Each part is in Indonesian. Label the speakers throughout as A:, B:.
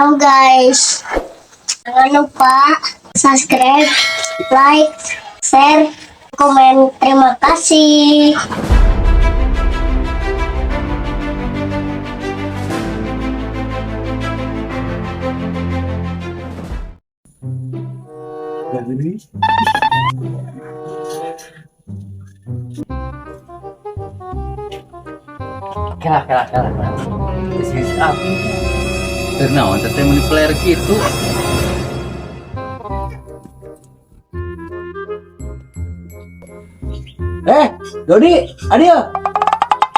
A: Halo guys, jangan lupa subscribe, like, share, komen. Terima kasih.
B: Kalah. This up. Ternawan teh meni player gitu.
C: Dodi, Adil.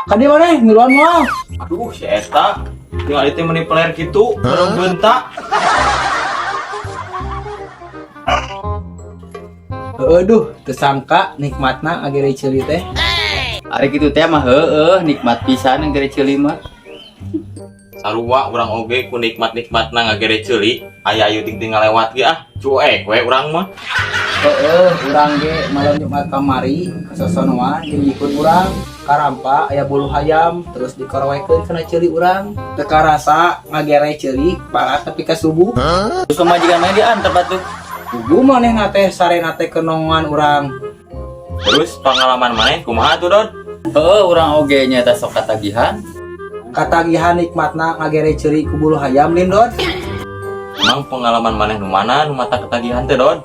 C: Kadi mana? Ngiluan moal.
D: Aduh, si Eta tinggal itu meni player gitu, baru bentak.
C: Aduh, tersangka nikmatna agere ceuli teh.
B: Ari kitu teh mah heueuh nikmat pisan ngere ceuli mah.
D: Sarua urang oge ku nikmat-nikmatna ngagere ceuli, aya ayu ting ngalewat ge ah, cuek we urang mah.
C: Urang ge malam Jumat kamari sasonoan ngikut urang karampa aya bulu hayam terus dikorowekeun kana ceuli urang. Teu karasa ngagere ceuli parat tapi ka subuh.
B: Terus pemajikan mah diantar batuh.
C: Kudu manehna teh sarena teh kenongan urang.
D: Terus pengalaman maneh kumaha tuh, Don?
B: Heueuh urang oge nya teh sok katagihan.
C: Katagihan nikmatna ngagere ceuli ku bulu hayam Lindon.
D: Emang pengalaman maneh nu mana nu mata ketagihan teh, Don?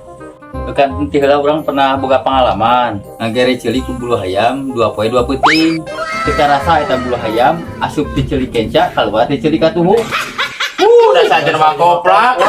B: Kan henteu heula urang pernah boga pengalaman ngagere ceuli ku bulu hayam 2 poe 2 peuting. Teu karasa eta bulu hayam asup ti ceuli kenca kaluar ti ceuli katuhu.
D: Dasar jelema goblok.